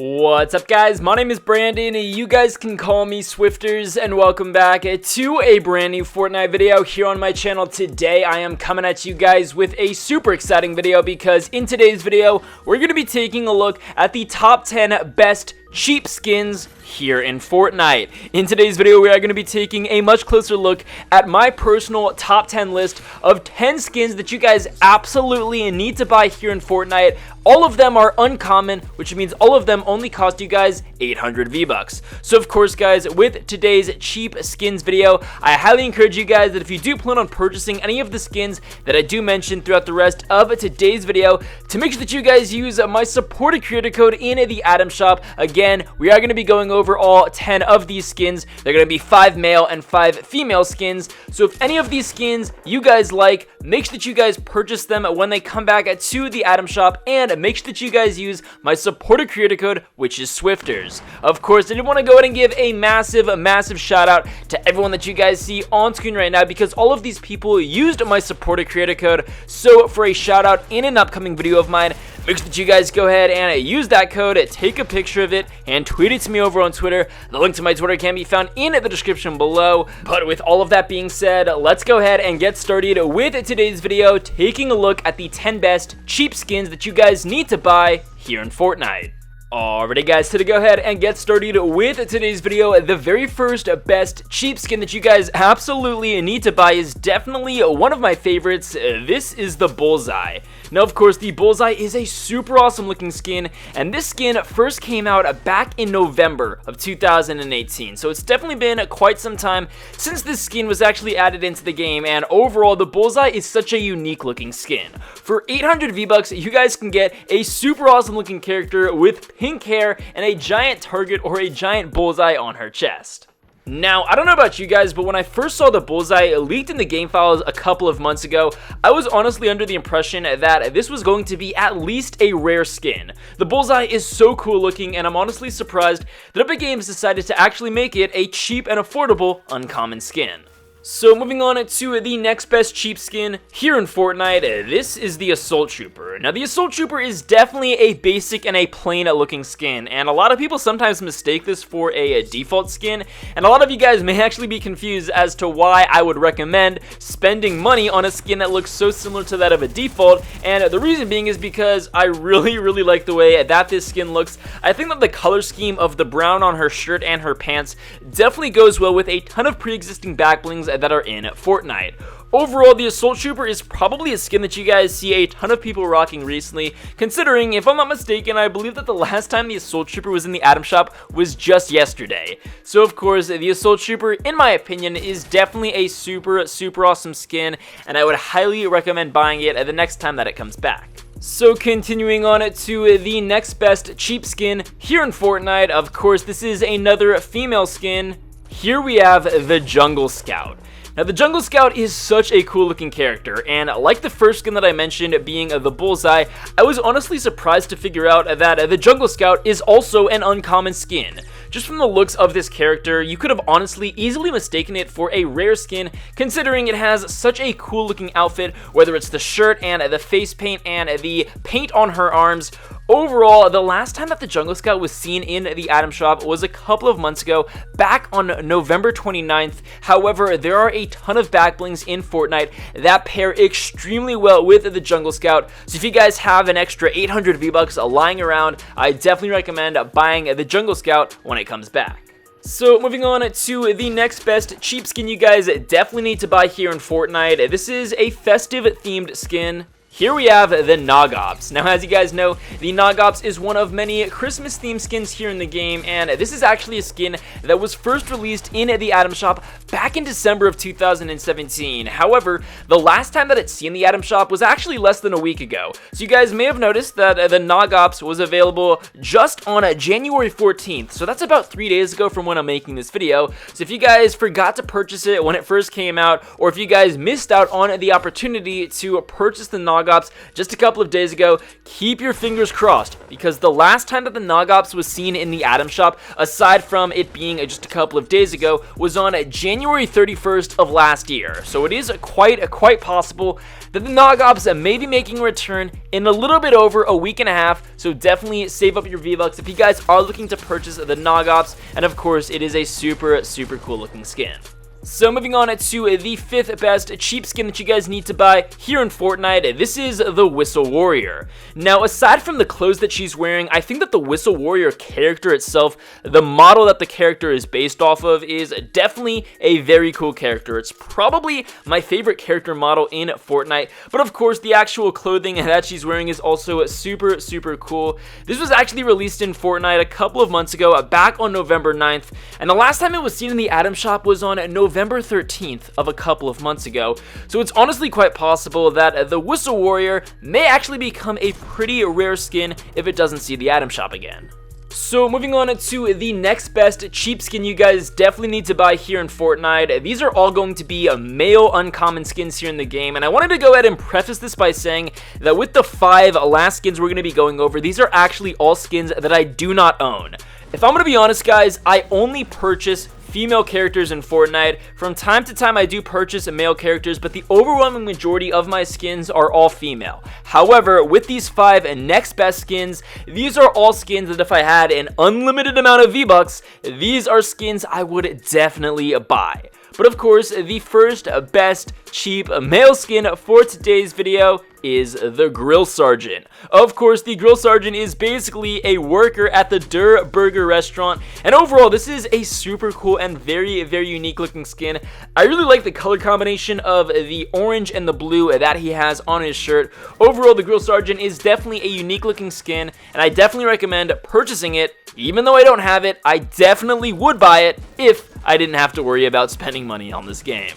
What's up, guys? My name is Brandon. You guys can call me Swifterrs, and welcome back to a brand new Fortnite video here on my channel. Today I am coming at you guys with a super exciting video because in today's video we're going to be taking a look at the top 10 best cheap skins here in Fortnite. In today's video, we are going to be taking a much closer look at my personal top 10 list of 10 skins that you guys absolutely need to buy here in Fortnite. All of them are uncommon, which means all of them only cost you guys 800 V-Bucks. So of course, guys, with today's cheap skins video, I highly encourage you guys that if you do plan on purchasing any of the skins that I do mention throughout the rest of today's video, to make sure that you guys use my supported creator code in the item shop. Again, we are going to be going over all 10 of these skins. They're going to be 5 male and 5 female skins. So if any of these skins you guys like, make sure that you guys purchase them when they come back to the item shop, and make sure that you guys use my supported creator code, which is Swifterrs. Of course, I did want to go ahead and give a massive shout out to everyone that you guys see on screen right now, because all of these people used my supported creator code. So for a shout out in an upcoming video of mine, make sure that you guys go ahead and use that code, take a picture of it, and tweet it to me over on Twitter. The link to my Twitter can be found in the description below. But with all of that being said, let's go ahead and get started with today's video, taking a look at the 10 best cheap skins that you guys need to buy here in Fortnite. Alrighty, guys, so to go ahead and get started with today's video, the very first best cheap skin that you guys absolutely need to buy is definitely one of my favorites. This is the Bullseye. Now, of course, the Bullseye is a super awesome looking skin, and this skin first came out back in November of 2018, so it's definitely been quite some time since this skin was actually added into the game, and overall, the Bullseye is such a unique looking skin. For 800 V-Bucks, you guys can get a super awesome looking character with pink hair and a giant target or a giant bullseye on her chest. Now, I don't know about you guys, but when I first saw the Bullseye leaked in the game files a couple of months ago, I was honestly under the impression that this was going to be at least a rare skin. The Bullseye is so cool looking, and I'm honestly surprised that Epic Games decided to actually make it a cheap and affordable uncommon skin. So moving on to the next best cheap skin here in Fortnite, this is the Assault Trooper. Now, the Assault Trooper is definitely a basic and a plain looking skin, and a lot of people sometimes mistake this for a default skin, and a lot of you guys may actually be confused as to why I would recommend spending money on a skin that looks so similar to that of a default, and the reason being is because I really like the way that this skin looks. I think that the color scheme of the brown on her shirt and her pants definitely goes well with a ton of pre-existing backblings that are in Fortnite. Overall, the Assault Trooper is probably a skin that you guys see a ton of people rocking recently, considering, if I'm not mistaken, I believe that the last time the Assault Trooper was in the item shop was just yesterday. So of course, the Assault Trooper, in my opinion, is definitely a super awesome skin, and I would highly recommend buying it the next time that it comes back. So continuing on to the next best cheap skin here in Fortnite, of course, this is another female skin. Here we have the Jungle Scout. Now, the Jungle Scout is such a cool looking character, and like the first skin that I mentioned being the Bullseye, I was honestly surprised to figure out that the Jungle Scout is also an uncommon skin. Just from the looks of this character, you could have honestly easily mistaken it for a rare skin, considering it has such a cool looking outfit, whether it's the shirt and the face paint and the paint on her arms. Overall, the last time that the Jungle Scout was seen in the item shop was a couple of months ago, back on November 29th. However, there are a ton of backblings in Fortnite that pair extremely well with the Jungle Scout. So if you guys have an extra 800 V-Bucks lying around, I definitely recommend buying the Jungle Scout when it comes back. So moving on to the next best cheap skin you guys definitely need to buy here in Fortnite. This is a festive themed skin. Here we have the Nagas. Now, as you guys know, the Nagas is one of many Christmas themed skins here in the game, and this is actually a skin that was first released in the item shop back in December of 2017. However, the last time that it's seen the item shop was actually less than a week ago. So you guys may have noticed that the Nagas was available just on January 14th. So that's about 3 days ago from when I'm making this video. So if you guys forgot to purchase it when it first came out, or if you guys missed out on the opportunity to purchase the Nagas Nagas just a couple of days ago. Keep your fingers crossed, because the last time that the Nagas was seen in the item shop, aside from it being just a couple of days ago, was on January 31st of last year. So it is quite possible that the Nagas may be making a return in a little bit over a week and a half. So definitely save up your V-Bucks if you guys are looking to purchase the Nagas, and of course it is a super cool looking skin. So moving on to the 5th best cheap skin that you guys need to buy here in Fortnite, this is the Whistle Warrior. Now, aside from the clothes that she's wearing, I think that the Whistle Warrior character itself, the model that the character is based off of, is definitely a very cool character. It's probably my favorite character model in Fortnite, but of course the actual clothing that she's wearing is also super cool. This was actually released in Fortnite a couple of months ago, back on November 9th, and the last time it was seen in the item shop was on November 13th of a couple of months ago. So it's honestly quite possible that the Whistle Warrior may actually become a pretty rare skin if it doesn't see the item shop again. So moving on to the next best cheap skin you guys definitely need to buy here in Fortnite. These are all going to be male uncommon skins here in the game, and I wanted to go ahead and preface this by saying that with the 5 last skins we're going to be going over, these are actually all skins that I do not own. If I'm going to be honest, guys, I only purchase female characters in Fortnite. From time to time I do purchase male characters, but the overwhelming majority of my skins are all female. However, with these 5 next best skins, these are all skins that if I had an unlimited amount of V-Bucks, these are skins I would definitely buy. But of course, the first best cheap male skin for today's video is the Grill Sergeant. Of course, the Grill Sergeant is basically a worker at the Der Burger restaurant, and overall this is a super cool and very unique looking skin. I really like the color combination of the orange and the blue that he has on his shirt. Overall, the Grill Sergeant is definitely a unique looking skin, and I definitely recommend purchasing it. Even though I don't have it, I definitely would buy it if I didn't have to worry about spending money on this game.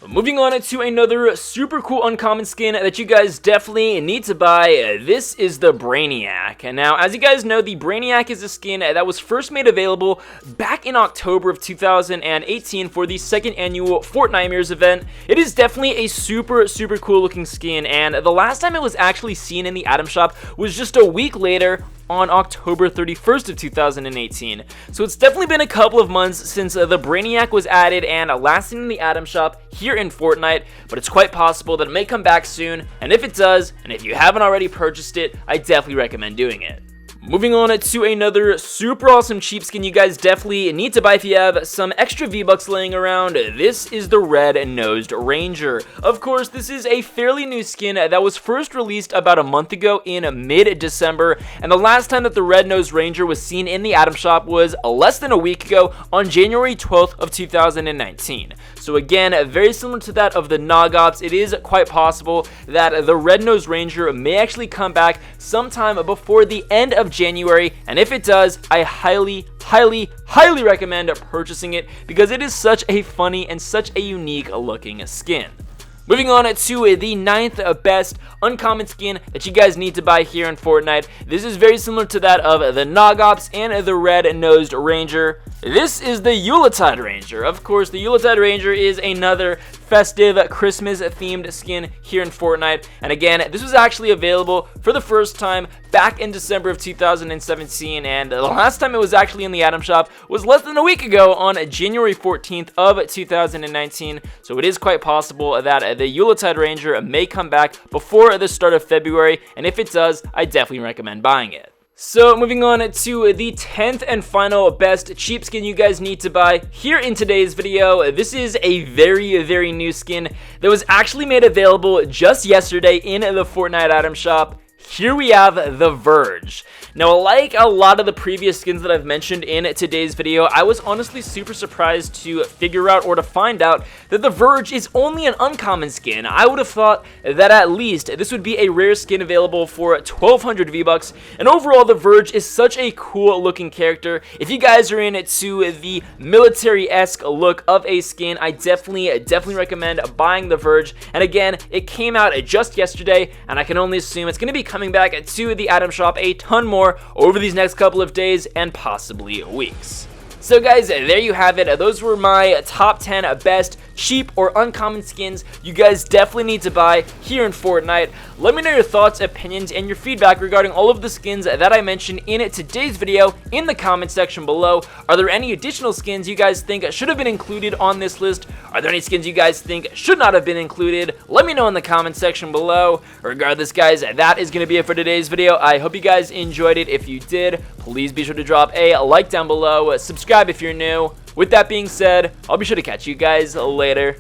Moving on to another super cool uncommon skin that you guys definitely need to buy. This is the Brainiac. And now, as you guys know, the Brainiac is a skin that was first made available back in October of 2018 for the 2nd annual Fortnite event. It is definitely a super cool looking skin, and the last time it was actually seen in the item shop was just a week later on October 31st of 2018. So it's definitely been a couple of months since the Brainiac was added and last seen in the item shop here in Fortnite, but it's quite possible that it may come back soon, and if it does, and if you haven't already purchased it, I definitely recommend doing it. Moving on to another super awesome cheap skin you guys definitely need to buy if you have some extra V-Bucks laying around. This is the Red-Nosed Ranger. Of course, this is a fairly new skin that was first released about a month ago in mid-December, and the last time that the Red-Nosed Ranger was seen in the item shop was less than a week ago on January 12th of 2019. So again, very similar to that of the Nagas, it is quite possible that the Red-Nosed Ranger may actually come back sometime before the end of January, and if it does, I highly recommend purchasing it because it is such a funny and such a unique looking skin. Moving on to the 9th best uncommon skin that you guys need to buy here in Fortnite. This is very similar to that of the Nagas and the Red-Nosed Ranger. This is the EULA Ranger. Of course, the EULA Ranger is another festive Christmas themed skin here in Fortnite, and again, this was actually available for the first time back in December of 2017, and the last time it was actually in the item shop was less than a week ago on January 14th of 2019. So it is quite possible that the EULA Ranger may come back before the start of February, and if it does, I definitely recommend buying it. So moving on to the 10th and final best cheap skin you guys need to buy here in today's video. This is a very new skin that was actually made available just yesterday in the Fortnite item shop. Here we have the Verge. Now, like a lot of the previous skins that I've mentioned in today's video, I was honestly super surprised to figure out or to find out that the Verge is only an uncommon skin. I would have thought that at least this would be a rare skin available for 1,200 V-Bucks, and overall the Verge is such a cool looking character. If you guys are into the military-esque look of a skin, I definitely recommend buying the Verge. And again, it came out just yesterday, and I can only assume it's going to be coming back to the item shop a ton more over these next couple of days and possibly weeks. So guys, there you have it. Those were my top 10 best cheap or uncommon skins you guys definitely need to buy here in Fortnite. Let me know your thoughts, opinions, and your feedback regarding all of the skins that I mentioned in today's video in the comment section below. Are there any additional skins you guys think should have been included on this list? Are there any skins you guys think should not have been included? Let me know in the comment section below. Regardless, guys, that is going to be it for today's video. I hope you guys enjoyed it. If you did, please be sure to drop a like down below. Subscribe if you're new. With that being said, I'll be sure to catch you guys later.